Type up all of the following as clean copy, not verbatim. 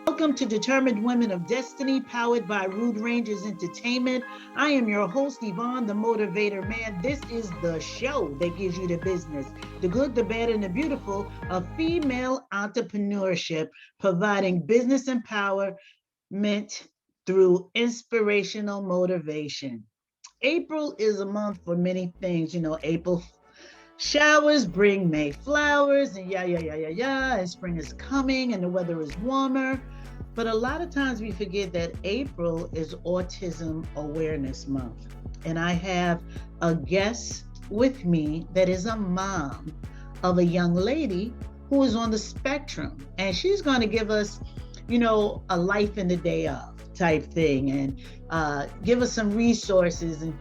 Welcome to Determined Women of Destiny, powered by Rude Rangers Entertainment. I am your host, Yvonne, the Motivator. Man, this is the show that gives you the business, the good, the bad, and the beautiful of female entrepreneurship, providing business empowerment through inspirational motivation. April is a month for many things. You know, April showers bring May flowers, and and spring is coming, and the weather is warmer. But a lot of times we forget that April is Autism Awareness Month. And I have a guest with me that is a mom of a young lady who is on the spectrum. And she's going to give us, a life in the day of type thing, and give us some resources, and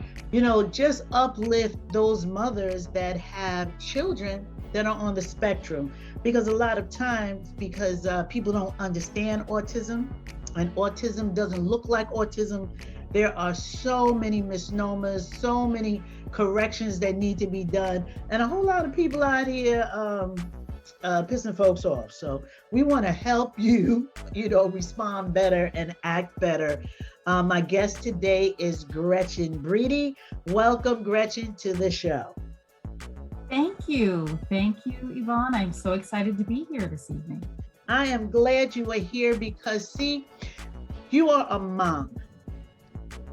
just uplift those mothers that have children that are on the spectrum. Because a lot of times, because people don't understand autism, and autism doesn't look like autism, there are so many misnomers, so many corrections that need to be done, and a whole lot of people out here pissing folks off. So we want to help you, respond better and act better. My guest today is Gretchen Brady. Welcome, Gretchen, to the show. Thank you. Thank you, Yvonne. I'm so excited to be here this evening. I am glad you are here because, see, you are a mom,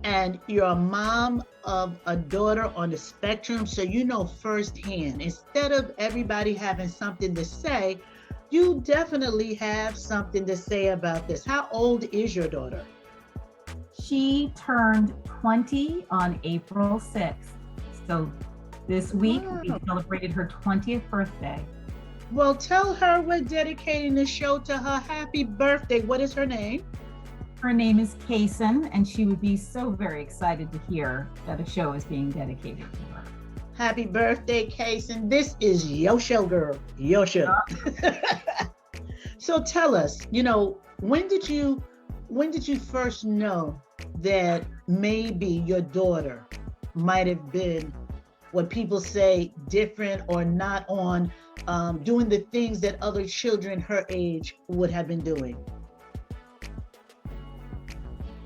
and you're a mom of a daughter on the spectrum, so you know firsthand. Instead of everybody having something to say, you definitely have something to say about this. How old is your daughter? She turned 20 on April 6th. So this week we celebrated her 20th birthday. Well, tell her we're dedicating the show to her. Happy birthday. What is her name? Her name is Kaysen, and she would be so very excited to hear that a show is being dedicated to her. Happy birthday, Kaysen. This is your show, girl. Your show. So tell us, when did you first know that maybe your daughter might have been what people say different, or not on doing the things that other children her age would have been doing?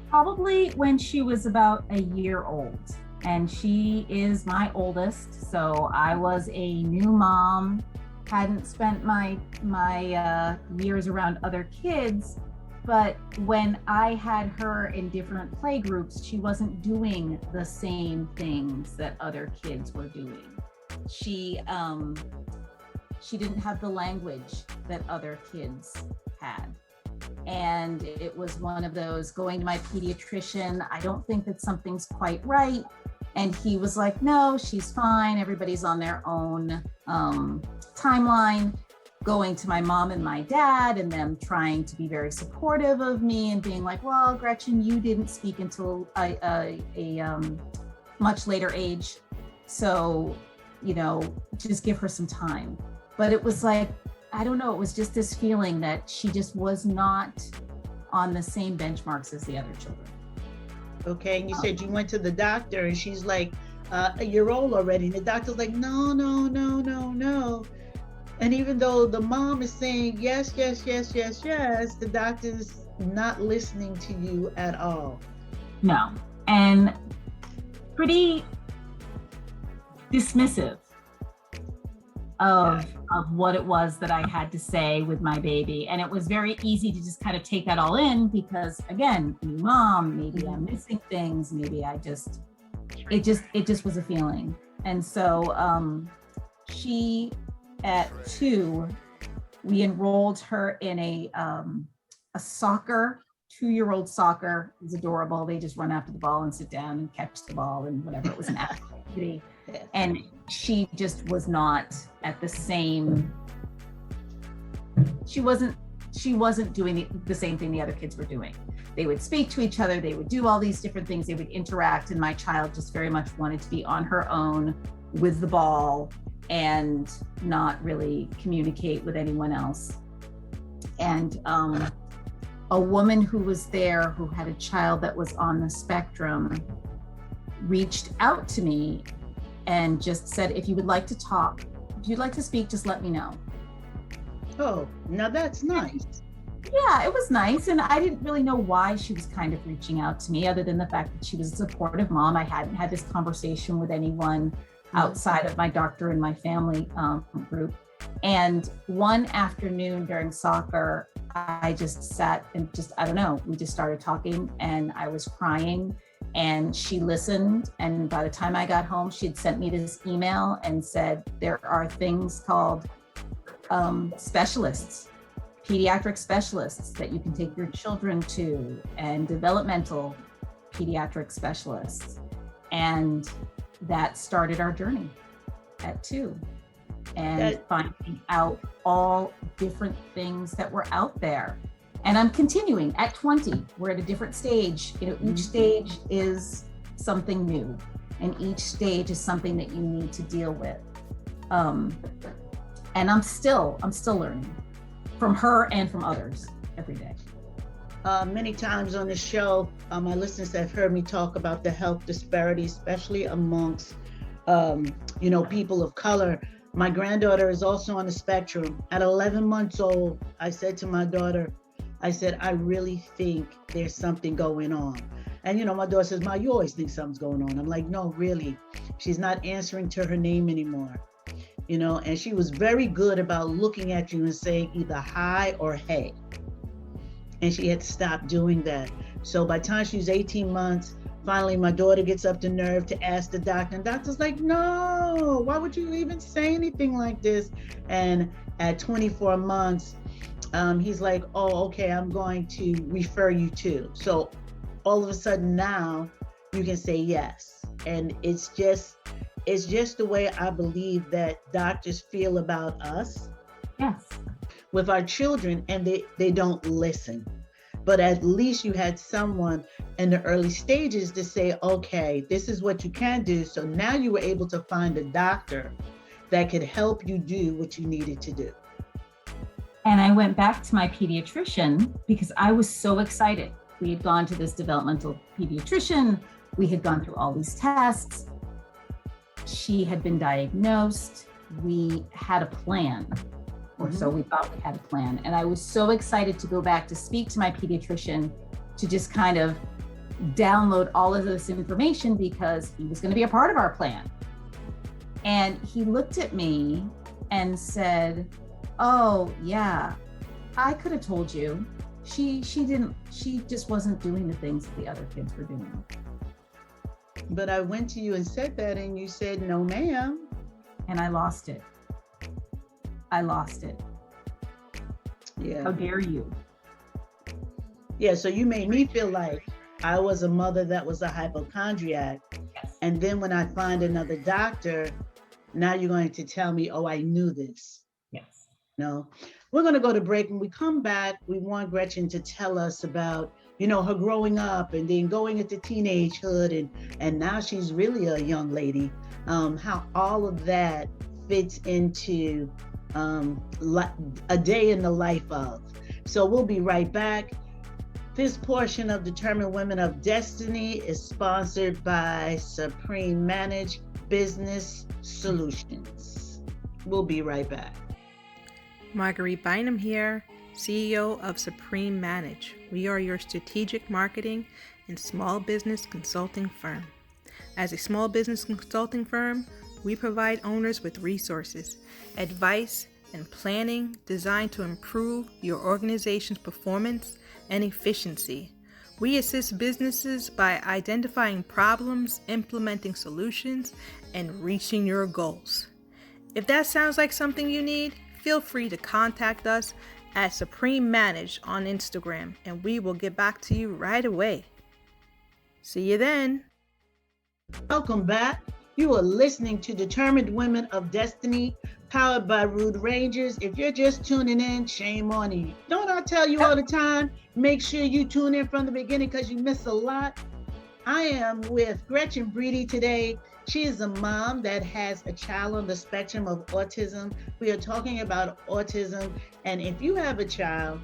Probably when she was about a year old, and she is my oldest. So I was a new mom, hadn't spent my years around other kids. But when I had her in different play groups, she wasn't doing the same things that other kids were doing. She didn't have the language that other kids had. And it was one of those, going to my pediatrician, I don't think that something's quite right. And he was like, no, she's fine. Everybody's on their own timeline. Going to my mom and my dad, and them trying to be very supportive of me and being like, well, Gretchen, you didn't speak until a much later age. So, just give her some time. But it was like, I don't know, it was just this feeling that she just was not on the same benchmarks as the other children. Okay, and you said you went to the doctor, and she's like a year old already, and the doctor's like, no. And even though the mom is saying yes, the doctor's not listening to you at all. No, and pretty dismissive of what it was that I had to say with my baby. And it was very easy to just kind of take that all in, because again, new mom, maybe I'm missing things, maybe it just was a feeling. And so she, at 2, we enrolled her in a soccer, 2-year-old soccer. It was adorable. They just run after the ball and sit down and catch the ball and whatever. It was an activity. And she just was not at the same, she wasn't doing the same thing the other kids were doing. They would speak to each other, they would do all these different things, they would interact, and my child just very much wanted to be on her own with the ball and not really communicate with anyone else. And a woman who was there who had a child that was on the spectrum reached out to me and just said, if you would like to talk, if you'd like to speak, just let me know. Oh, now that's nice. Yeah, it was nice. And I didn't really know why she was kind of reaching out to me, other than the fact that she was a supportive mom. I hadn't had this conversation with anyone outside of my doctor and my family group. And one afternoon during soccer, I just sat and I don't know, we just started talking and I was crying and she listened. And by the time I got home, she'd sent me this email and said, there are things called specialists, pediatric specialists that you can take your children to, and developmental pediatric specialists. And that started our journey at 2. And finding out all different things that were out there. And I'm continuing at 20. We're at a different stage. Each stage is something new, and each stage is something that you need to deal with. And I'm still learning from her and from others every day. Many times on the show, my listeners have heard me talk about the health disparity, especially amongst, people of color. My granddaughter is also on the spectrum. At 11 months old, I said to my daughter, I really think there's something going on. And, my daughter says, Ma, you always think something's going on. I'm like, no, really. She's not answering to her name anymore. And she was very good about looking at you and saying either hi or hey. And she had to stop doing that. So by the time she was 18 months, finally my daughter gets up the nerve to ask the doctor, and doctor's like, no, why would you even say anything like this? And at 24 months, he's like, oh, okay, I'm going to refer you to. So all of a sudden now you can say yes. And it's just the way I believe that doctors feel about us. Yes. With our children, and they don't listen. But at least you had someone in the early stages to say, okay, this is what you can do. So now you were able to find a doctor that could help you do what you needed to do. And I went back to my pediatrician because I was so excited. We had gone to this developmental pediatrician. We had gone through all these tests. She had been diagnosed. We had a plan. Or so we thought we had a plan. And I was so excited to go back to speak to my pediatrician to just kind of download all of this information because he was going to be a part of our plan. And he looked at me and said, oh yeah, I could have told you. She just wasn't doing the things that the other kids were doing. But I went to you and said that, and you said, no, ma'am. And I lost it. Yeah. How dare you? Yeah, so you made me feel like I was a mother that was a hypochondriac. Yes. And then when I find another doctor, now you're going to tell me, oh, I knew this. Yes. No. We're going to go to break. When we come back, we want Gretchen to tell us about, her growing up and then going into teenagehood, and now she's really a young lady. How all of that fits into a day in the life of. So we'll be right back. This portion of Determined Women of Destiny is sponsored by Supreme Managed Business Solutions. We'll be right back. Marguerite Bynum here, CEO of Supreme Manage. We are your strategic marketing and small business consulting firm. As a small business consulting firm, we provide owners with resources, advice, and planning designed to improve your organization's performance and efficiency. We assist businesses by identifying problems, implementing solutions, and reaching your goals. If that sounds like something you need, feel free to contact us at Supreme Manage on Instagram, and we will get back to you right away. See you then. Welcome back. You are listening to Determined Women of Destiny, powered by Rude Rangers. If you're just tuning in, shame on you. Don't I tell you all the time, make sure you tune in from the beginning because you miss a lot. I am with Gretchen Brady today. She is a mom that has a child on the spectrum of autism. We are talking about autism. And if you have a child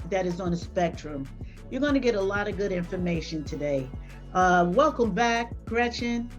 that is on the spectrum, you're going to get a lot of good information today. Welcome back, Gretchen.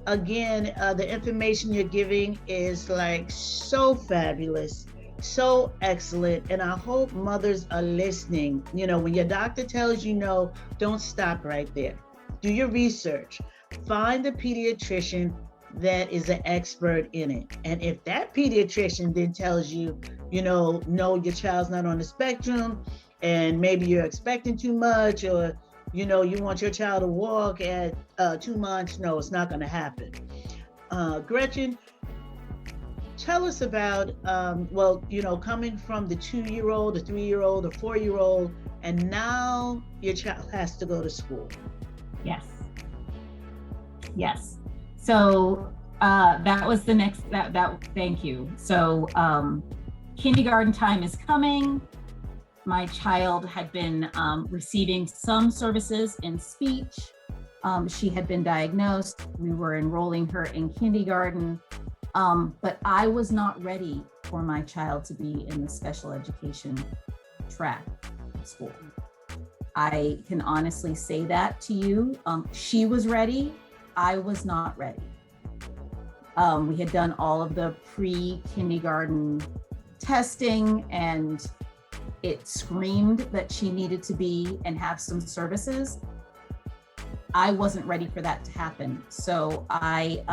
Again, the information you're giving is like so fabulous. So excellent. And I hope mothers are listening. You know, when your doctor tells you no, don't stop right there. Do your research. Find a pediatrician that is an expert in it. And if that pediatrician then tells you, you know, no, your child's not on the spectrum, and maybe you're expecting too much, or, you know, you want your child to walk at 2 months, no, it's not going to happen. Gretchen, tell us about, well, you know, coming from the 2 year old, the 3 year old, the 4 year old, and now your child has to go to school. Yes. Yes. So that was the next, thank you. So kindergarten time is coming. My child had been receiving some services in speech. She had been diagnosed. We were enrolling her in kindergarten. But I was not ready for my child to be in the special education track school. I can honestly say that to you. She was ready. I was not ready. We had done all of the pre-kindergarten testing, and it screamed that she needed to be and have some services. I wasn't ready for that to happen. So I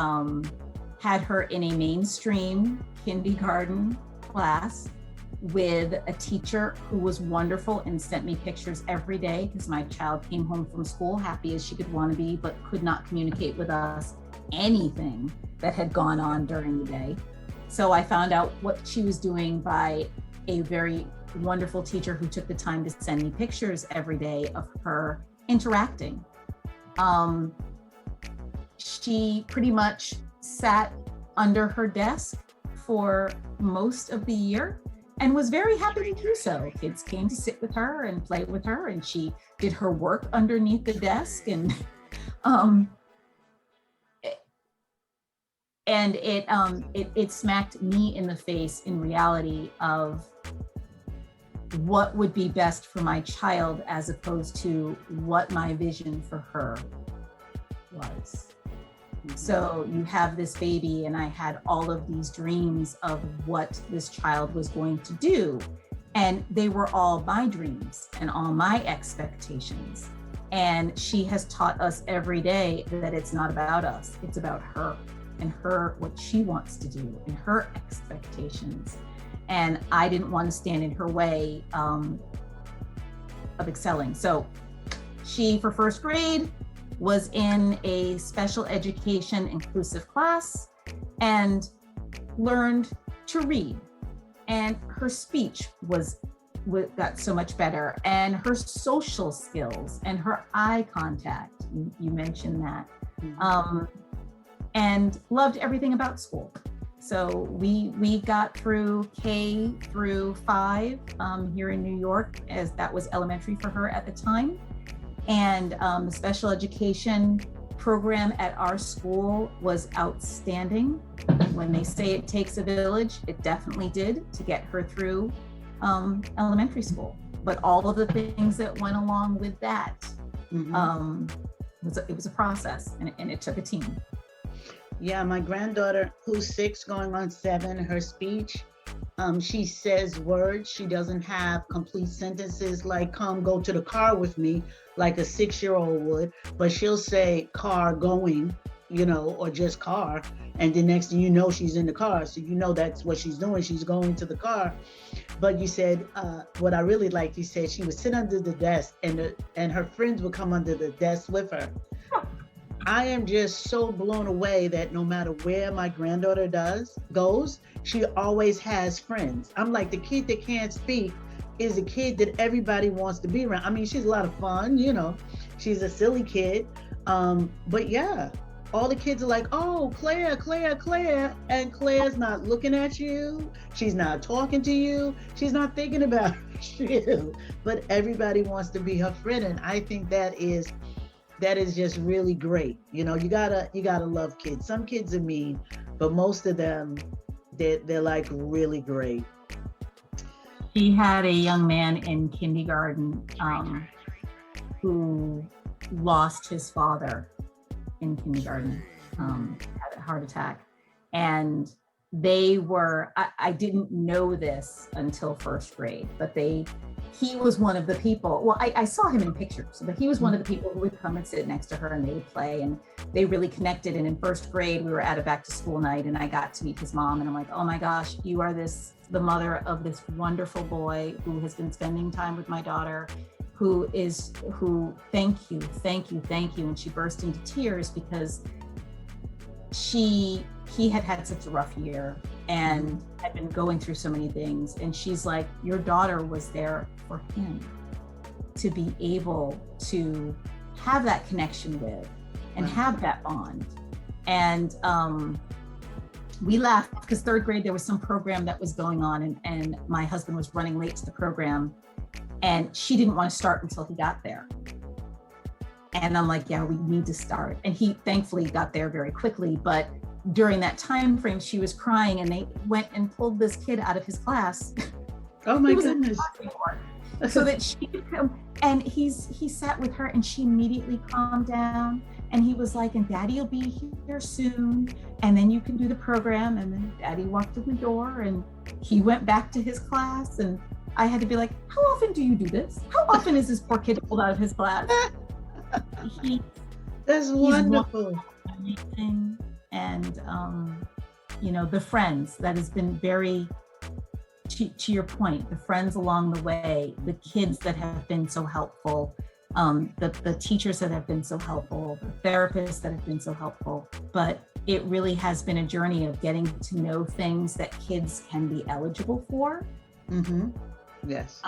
had her in a mainstream kindergarten class with a teacher who was wonderful and sent me pictures every day, because my child came home from school happy as she could want to be, but could not communicate with us anything that had gone on during the day. So I found out what she was doing by a very wonderful teacher who took the time to send me pictures every day of her interacting. She pretty much sat under her desk for most of the year and was very happy to do so. Kids came to sit with her and play with her, and she did her work underneath the desk, and it smacked me in the face in reality of what would be best for my child, as opposed to what my vision for her was. So you have this baby, and I had all of these dreams of what this child was going to do. And they were all my dreams and all my expectations. And she has taught us every day that it's not about us, it's about her and her, what she wants to do and her expectations. And I didn't want to stand in her way of excelling. So she, for first grade, was in a special education inclusive class and learned to read. And her speech got so much better, and her social skills and her eye contact, you mentioned that, and loved everything about school. So we got through K through 5 here in New York, as that was elementary for her at the time. And the special education program at our school was outstanding. When they say it takes a village, it definitely did to get her through elementary school. But all of the things that went along with that, it was a process, and it took a team. Yeah, my granddaughter, who's 6 going on 7, her speech, she says words. She doesn't have complete sentences like "come go to the car with me" like a 6-year-old would, but she'll say "car going," you know, or just "car," and the next thing you know, she's in the car. So you know that's what she's doing. She's going to the car. But you said, what I really liked, you said she would sit under the desk, and her friends would come under the desk with her. I am just so blown away that no matter where my granddaughter goes, she always has friends. I'm like, the kid that can't speak is a kid that everybody wants to be around. I mean, she's a lot of fun, you know, she's a silly kid. But yeah, all the kids are like, "Oh, Claire, Claire, Claire." And Claire's not looking at you. She's not talking to you. She's not thinking about you. But everybody wants to be her friend. And I think that is just really great. You know, you gotta love kids. Some kids are mean, but most of them, they're like really great. She had a young man in kindergarten who lost his father in kindergarten, had a heart attack. And they were, I didn't know this until first grade, but he was one of the people, well, I saw him in pictures, but he was one of the people who would come and sit next to her and they would play and they really connected. And in first grade, we were at a back to school night and I got to meet his mom and I'm like, oh my gosh, you are the mother of this wonderful boy who has been spending time with my daughter, who thank you. And she burst into tears because he had such a rough year and had been going through so many things. And she's like, your daughter was there for him to be able to have that connection with and have that bond. And we laughed because third grade, there was some program that was going on and my husband was running late to the program and she didn't want to start until he got there. And I'm like, yeah, we need to start. And he thankfully got there very quickly. But during that time frame, she was crying and they went and pulled this kid out of his class. Oh my goodness. So that she could come. And he sat with her and she immediately calmed down. And he was like, and Daddy will be here soon. And then you can do the program. And then Daddy walked in the door and he went back to his class. And I had to be like, how often do you do this? How often is this poor kid pulled out of his class? That's wonderful. Amazing. And the friends that has been very, to your point, the friends along the way, the kids that have been so helpful, the teachers that have been so helpful, the therapists that have been so helpful. But it really has been a journey of getting to know things that kids can be eligible for. Mm-hmm. Yes.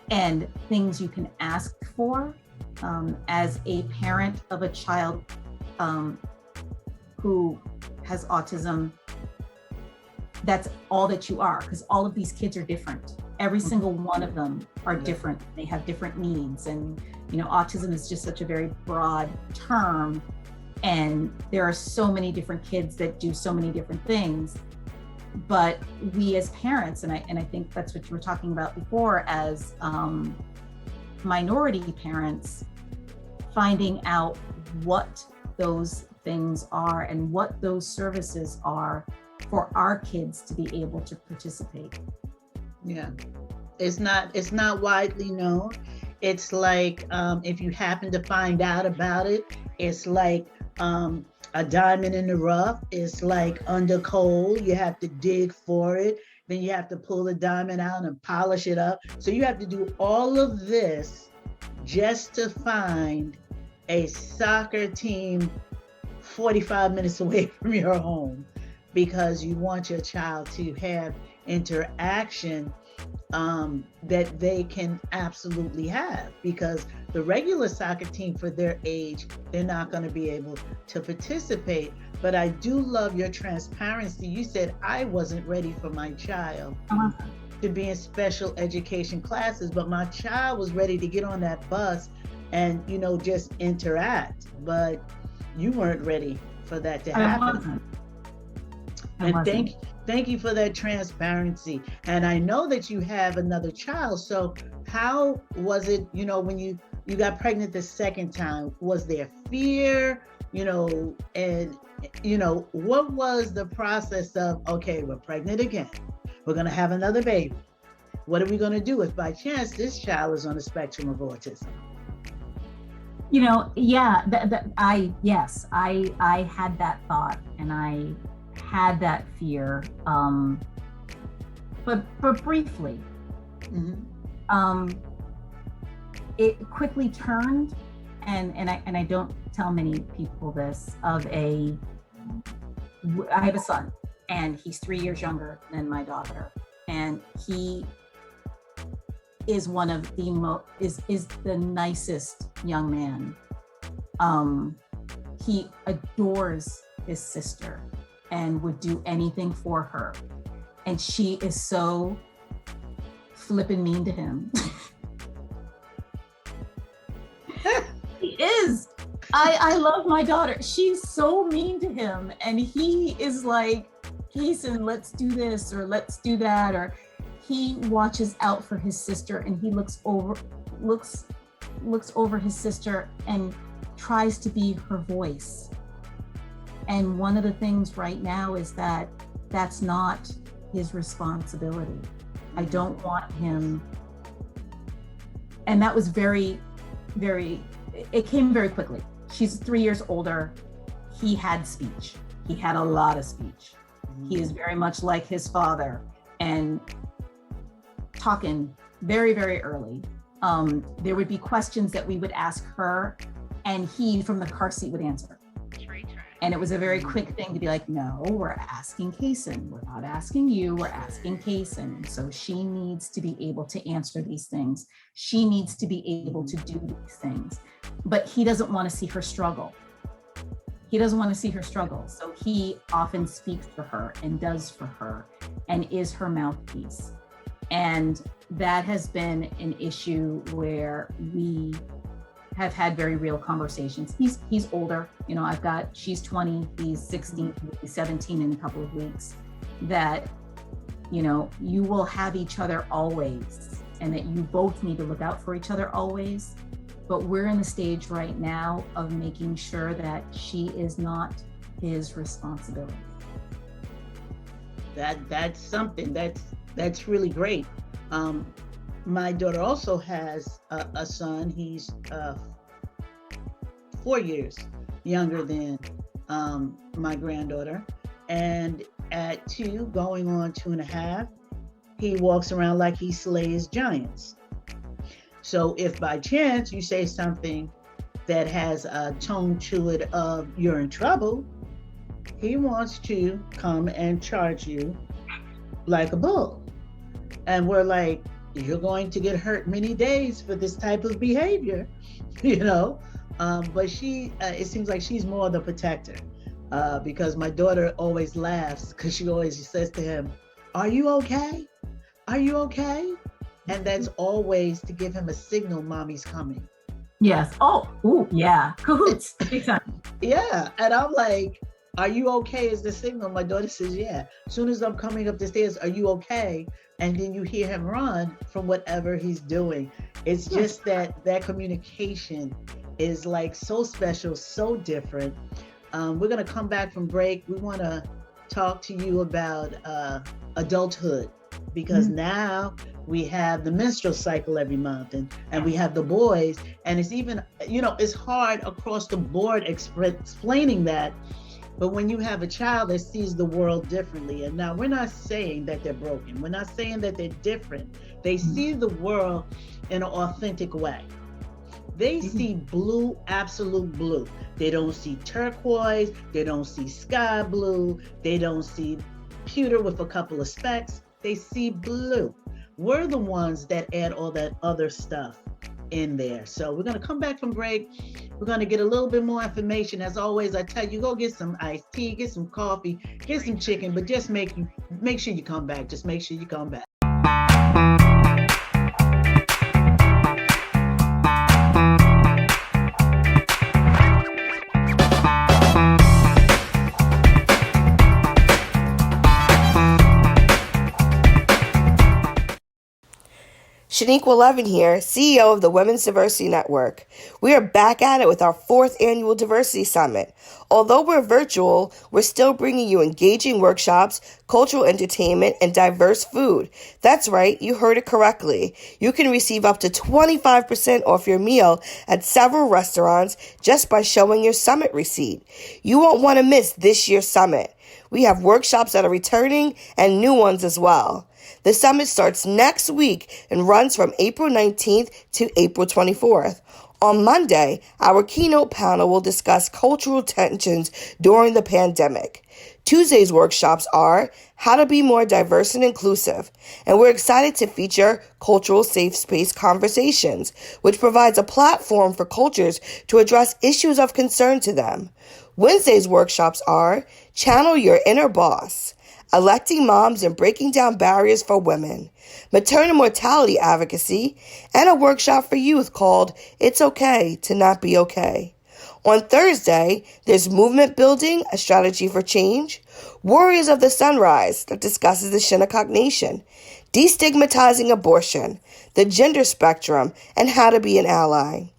And things you can ask for. As a parent of a child who has autism, that's all that you are, because all of these kids are different. Every single one of them are different. They have different needs. And, autism is just such a very broad term. And there are so many different kids that do so many different things. But we as parents, and I think that's what you were talking about before, as minority parents, finding out what those things are and what those services are for our kids to be able to participate. Yeah, it's not widely known. It's like if you happen to find out about it, it's like a diamond in the rough. It's like under coal. You have to dig for it. Then you have to pull the diamond out and polish it up. So you have to do all of this just to find a soccer team 45 minutes away from your home, because you want your child to have interaction that they can absolutely have, because the regular soccer team for their age, they're not going to be able to participate. But I do love your transparency. You said, I wasn't ready for my child to be in special education classes, but my child was ready to get on that bus and, just interact. But you weren't ready for that to happen. And thank you for that transparency. And I know that you have another child. So how was it, when you got pregnant the second time? Was there fear, and what was the process of, okay, we're pregnant again, we're going to have another baby. What are we going to do if by chance this child is on the spectrum of autism? I had that thought and I had that fear, but briefly. Mm-hmm. It quickly turned, and I don't tell many people this, I have a son and he's 3 years younger than my daughter, and he is one of the is the nicest young man. He adores his sister and would do anything for her, and she is so flippin' mean to him. He is. I love my daughter. She's so mean to him, and he is like, Jason, let's do this or let's do that, or he watches out for his sister, and he looks over his sister and tries to be her voice. And one of the things right now is that that's not his responsibility. I don't want him. And that was very, very, it came very quickly. She's 3 years older. He had speech. He had a lot of speech. He is very much like his father and talking very, very early. There would be questions that we would ask her and he from the car seat would answer. And it was a very quick thing to be like, no, we're asking Kaysen. We're not asking you, we're asking Kaysen. So she needs to be able to answer these things. She needs to be able to do these things. But he doesn't want to see her struggle. He doesn't want to see her struggle. So he often speaks for her and does for her and is her mouthpiece. And that has been an issue where we have had very real conversations. He's older, you know, she's 20, he's 16, he's 17 in a couple of weeks, that, you know, you will have each other always and that you both need to look out for each other always. But we're in the stage right now of making sure that she is not his responsibility. That's something that's really great. My daughter also has a son. He's 4 years younger than my granddaughter. And at 2, going on 2.5, he walks around like he slays giants. So if by chance you say something that has a tone to it of you're in trouble, he wants to come and charge you like a bull. And we're like, you're going to get hurt many days for this type of behavior, you know? But she, it seems like she's more the protector because my daughter always laughs because she always says to him, are you okay? Are you okay? And that's always to give him a signal, mommy's coming. Yes. Oh, ooh, yeah. Cahoots. Big time. Yeah. And I'm like, are you okay is the signal. My daughter says, yeah. As soon as I'm coming up the stairs, are you okay? And then you hear him run from whatever he's doing. It's just that communication is like so special, so different. We're going to come back from break. We want to talk to you about adulthood because now we have the menstrual cycle every month and we have the boys. And it's even, you know, it's hard across the board explaining that. But when you have a child that sees the world differently, and now we're not saying that they're broken. We're not saying that they're different. They see the world in an authentic way. They see blue, absolute blue. They don't see turquoise. They don't see sky blue. They don't see pewter with a couple of specks. They see blue. We're the ones that add all that other stuff in there. So we're going to come back from break. We're going to get a little bit more information. As always, I tell you, go get some iced tea, get some coffee, get some chicken, but just make sure you come back. Just make sure you come back. Shaniqua Levin here, CEO of the Women's Diversity Network. We are back at it with our 4th annual Diversity Summit. Although we're virtual, we're still bringing you engaging workshops, cultural entertainment, and diverse food. That's right, you heard it correctly. You can receive up to 25% off your meal at several restaurants just by showing your summit receipt. You won't want to miss this year's summit. We have workshops that are returning and new ones as well. The summit starts next week and runs from April 19th to April 24th. On Monday, our keynote panel will discuss cultural tensions during the pandemic. Tuesday's workshops are how to be more diverse and inclusive, and we're excited to feature cultural safe space conversations, which provides a platform for cultures to address issues of concern to them. Wednesday's workshops are channel your inner boss, electing moms and breaking down barriers for women, maternal mortality advocacy, and a workshop for youth called It's Okay to Not Be Okay. On Thursday, there's movement building, a strategy for change, Warriors of the Sunrise that discusses the Shinnecock Nation, destigmatizing abortion, the gender spectrum, and how to be an ally.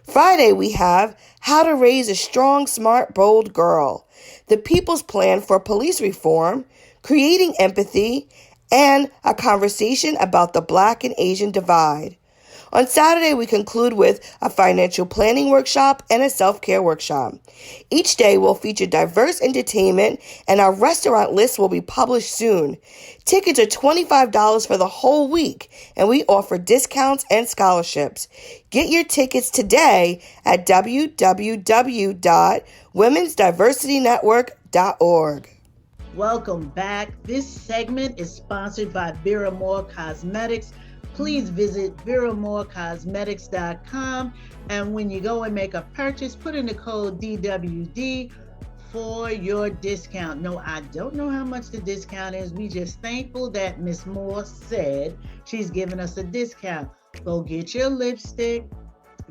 Friday, we have how to raise a strong, smart, bold girl, the People's Plan for Police Reform, creating empathy, and a conversation about the Black and Asian divide. On Saturday, we conclude with a financial planning workshop and a self-care workshop. Each day will feature diverse entertainment, and our restaurant list will be published soon. Tickets are $25 for the whole week, and we offer discounts and scholarships. Get your tickets today at www.womensdiversitynetwork.org. Welcome back. This segment is sponsored by Vera Moore Cosmetics. Please visit VeraMooreCosmetics.com, and when you go and make a purchase, put in the code DWD for your discount. No, I don't know how much the discount is. We just thankful that Miss Moore said she's giving us a discount. Go get your lipstick.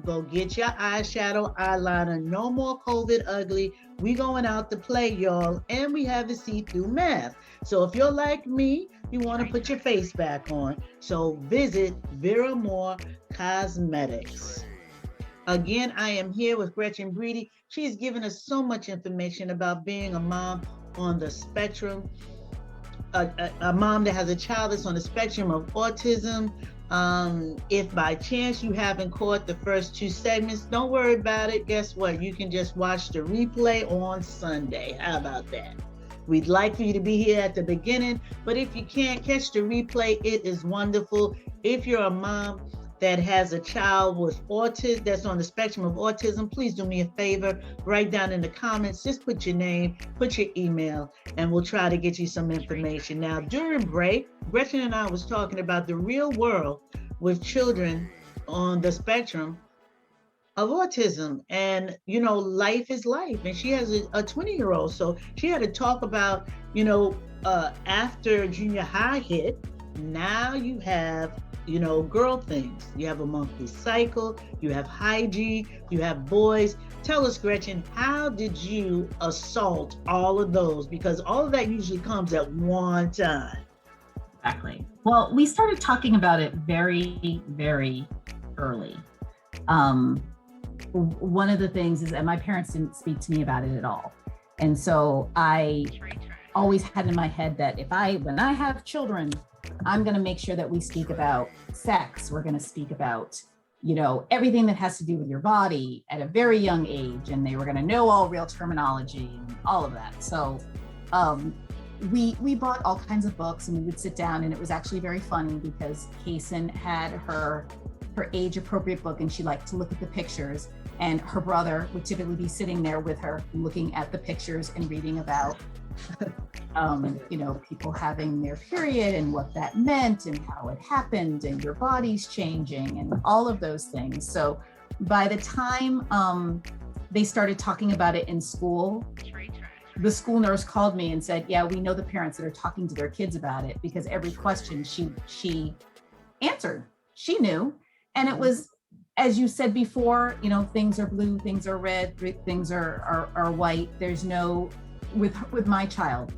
Go get your eyeshadow, eyeliner. No more COVID ugly. We going out to play, y'all, and we have the see-through mask. So if you're like me, you want to put your face back on. So visit Vera Moore Cosmetics. Again, I am here with Gretchen Brady. She's given us so much information about being a mom on the spectrum, a mom that has a child that's on the spectrum of autism. If by chance you haven't caught the first two segments, don't worry about it. Guess what? You can just watch the replay on Sunday. How about that? We'd like for you to be here at the beginning, but if you can't catch the replay, it is wonderful. If you're a mom that has a child with autism, that's on the spectrum of autism, please do me a favor, write down in the comments, just put your name, put your email, and we'll try to get you some information. Now, during break, Gretchen and I was talking about the real world with children on the spectrum of autism, and life is life, and she has a 20-year-old, so she had to talk about after junior high hit, now you have girl things. You have a monthly cycle, you have hygiene, you have boys. Tell us, Gretchen, how did you assault all of those? Because all of that usually comes at one time. Exactly. Well, we started talking about it very, very early. One of the things is that my parents didn't speak to me about it at all. And so I always had in my head that when I have children, I'm going to make sure that we speak about sex. We're going to speak about, everything that has to do with your body at a very young age. And they were going to know all real terminology and all of that. So we bought all kinds of books, and we would sit down, and it was actually very funny because Kaysen had her age appropriate book, and she liked to look at the pictures, and her brother would typically be sitting there with her looking at the pictures and reading about people having their period and what that meant and how it happened and your body's changing and all of those things. So by the time they started talking about it in school, the school nurse called me and said, yeah, we know the parents that are talking to their kids about it, because every question she answered, she knew. And it was, as you said before, things are blue, things are red, things are white. There's no, with my child,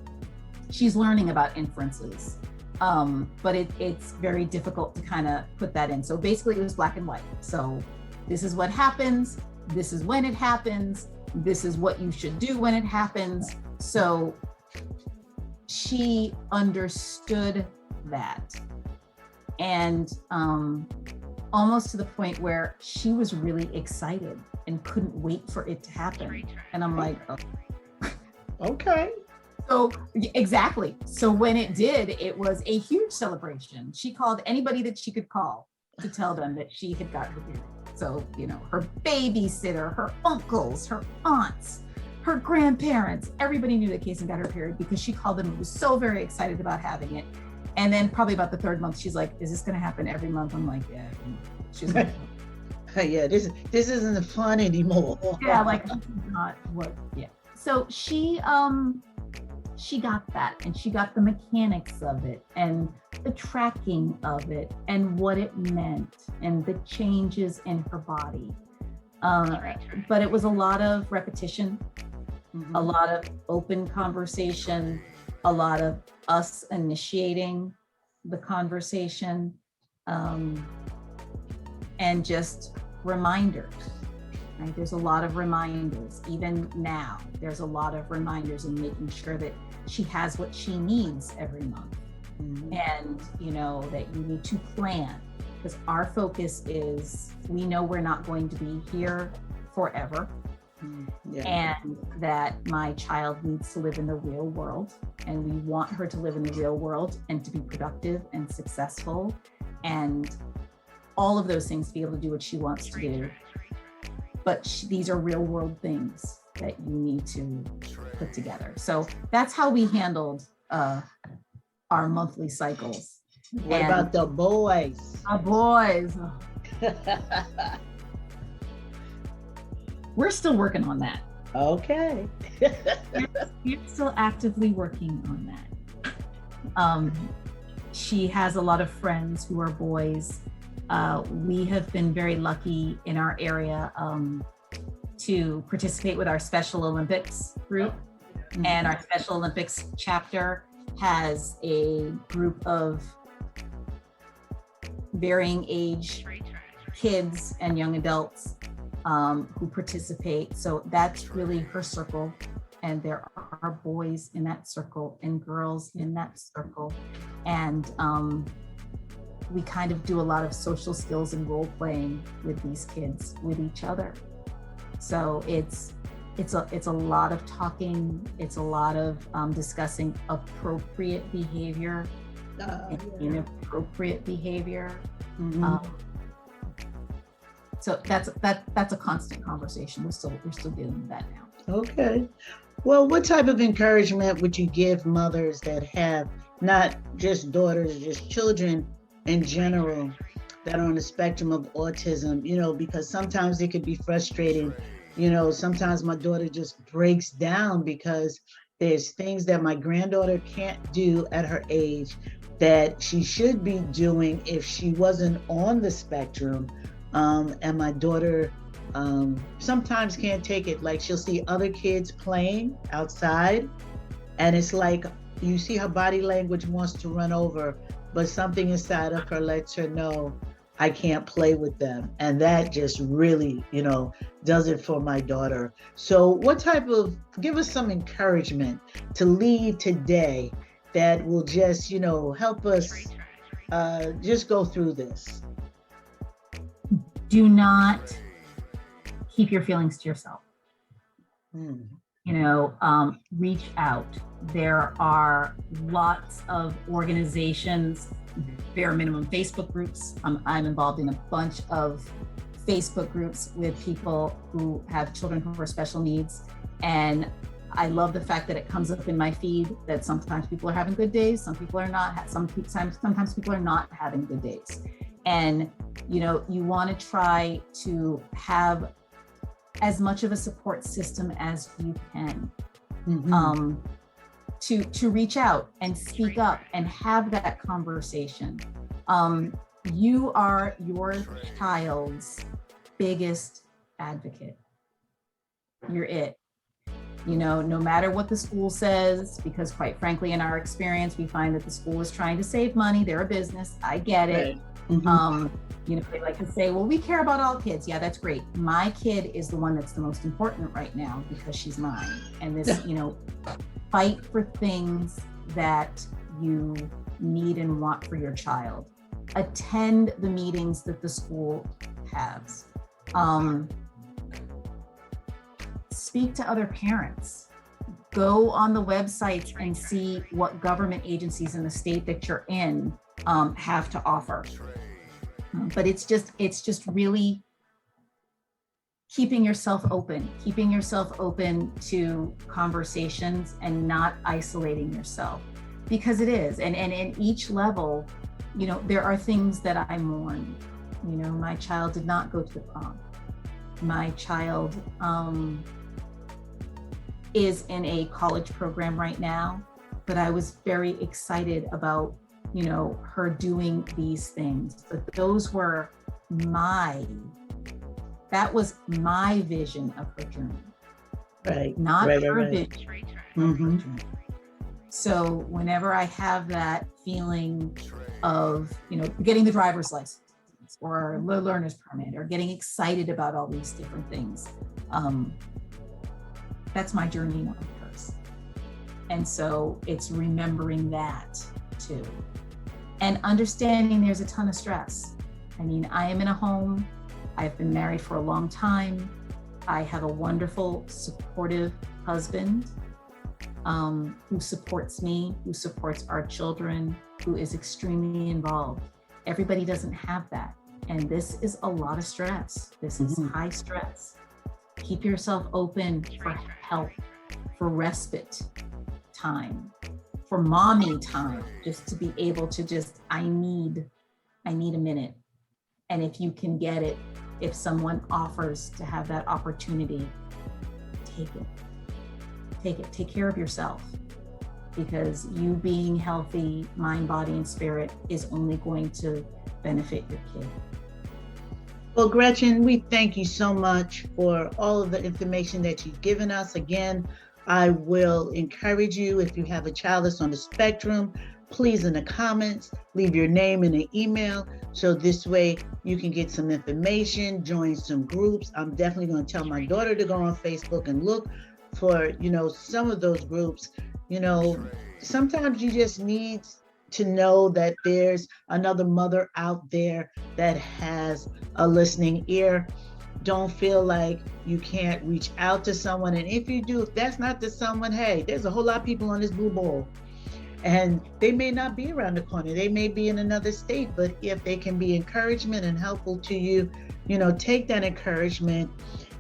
she's learning about inferences, but it's very difficult to kind of put that in. So basically it was black and white. So this is what happens, this is when it happens, this is what you should do when it happens. So she understood that, and almost to the point where she was really excited and couldn't wait for it to happen. And I'm like, oh. Okay. So exactly. So when it did, it was a huge celebration. She called anybody that she could call to tell them that she had got her period. So, her babysitter, her uncles, her aunts, her grandparents, everybody knew that Kaysen got her period because she called them and was so very excited about having it. And then probably about the third month, she's like, is this going to happen every month? I'm like, yeah. She's like, yeah, this isn't fun anymore. Yeah, like, this is not what, yeah. So she got that, and she got the mechanics of it and the tracking of it and what it meant and the changes in her body. But it was a lot of repetition, a lot of open conversation, a lot of us initiating the conversation, and just reminders. Right? There's a lot of reminders. Even now, there's a lot of reminders, and making sure that she has what she needs every month. And that you need to plan, because our focus is, we know we're not going to be here forever. And that my child needs to live in the real world, and we want her to live in the real world and to be productive and successful and all of those things, to be able to do what she wants to do. But these are real world things that you need to put together. So that's how we handled our monthly cycles. What about the boys? Our boys. We're still working on that. Okay. We're still actively working on that. She has a lot of friends who are boys. We have been very lucky in our area to participate with our Special Olympics group. And our Special Olympics chapter has a group of varying age kids and young adults who participate. So that's really her circle. And there are boys in that circle and girls in that circle. And we kind of do a lot of social skills and role playing with these kids, with each other. So it's a lot of talking. It's a lot of discussing appropriate behavior, inappropriate behavior. So that's a constant conversation. We're still dealing with that now. Okay. Well, what type of encouragement would you give mothers that have not just daughters, just children in general that are on the spectrum of autism? Because sometimes it could be frustrating. Sometimes my daughter just breaks down because there's things that my granddaughter can't do at her age that she should be doing if she wasn't on the spectrum. And my daughter sometimes can't take it. Like, she'll see other kids playing outside, and it's like you see her body language wants to run over, but something inside of her lets her know, I can't play with them. And that just really, does it for my daughter. So give us some encouragement to leave today that will just, help us just go through this. Do not keep your feelings to yourself. Reach out. There are lots of organizations, bare minimum Facebook groups. I'm involved in a bunch of Facebook groups with people who have children who are special needs. And I love the fact that it comes up in my feed that sometimes people are having good days, some people are not, sometimes people are not having good days. And, you want to try to have as much of a support system as you can, to reach out and speak up and have that conversation. You are your child's biggest advocate. You're it. No matter what the school says, because quite frankly, in our experience, we find that the school is trying to save money. They're a business. I get it. Right. They like to say, well, we care about all kids. Yeah, that's great. My kid is the one that's the most important right now because she's mine. And this, fight for things that you need and want for your child. Attend the meetings that the school has. Speak to other parents. Go on the websites and see what government agencies in the state that you're in have to offer. But it's just really keeping yourself open to conversations and not isolating yourself, because it is. And in each level, there are things that I mourn. My child did not go to the prom. My child is in a college program right now, but I was very excited about her doing these things. But that was my vision of her journey. Right. Not her vision. Mm-hmm. So whenever I have that feeling of, getting the driver's license or the learner's permit or getting excited about all these different things, that's my journey, not hers. And so it's remembering that too. And understanding there's a ton of stress. I mean, I am in a home. I've been married for a long time. I have a wonderful, supportive husband who supports me, who supports our children, who is extremely involved. Everybody doesn't have that. And this is a lot of stress. This is high stress. Keep yourself open for help, for respite time, for mommy time, just to be able to I need a minute. And if you can get it, if someone offers to have that opportunity, take it. Take care of yourself, because you being healthy, mind, body, and spirit is only going to benefit your kid. Well, Gretchen, we thank you so much for all of the information that you've given us. Again, I will encourage you, if you have a child that's on the spectrum, please in the comments, leave your name and an email. So this way you can get some information, join some groups. I'm definitely going to tell my daughter to go on Facebook and look for, some of those groups. Sometimes you just need to know that there's another mother out there that has a listening ear. Don't feel like you can't reach out to someone. And if you do, if that's not the someone, hey, there's a whole lot of people on this blue ball. And they may not be around the corner. They may be in another state, but if they can be encouragement and helpful to you, take that encouragement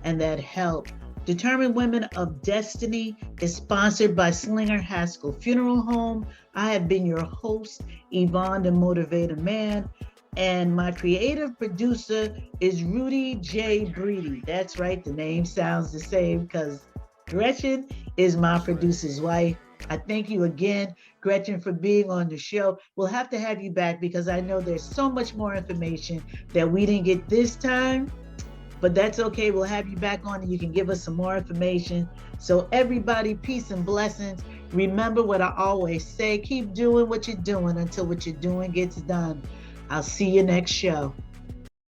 and that help. Determined Women of Destiny is sponsored by Slinger Haskell Funeral Home. I have been your host, Yvonne, the Motivator Man, and my creative producer is Rudy J. Brady. That's right, the name sounds the same because Gretchen is my producer's wife. I thank you again, Gretchen, for being on the show. We'll have to have you back because I know there's so much more information that we didn't get this time. But that's okay. We'll have you back on and you can give us some more information. So everybody, peace and blessings. Remember what I always say, keep doing what you're doing until what you're doing gets done. I'll see you next show.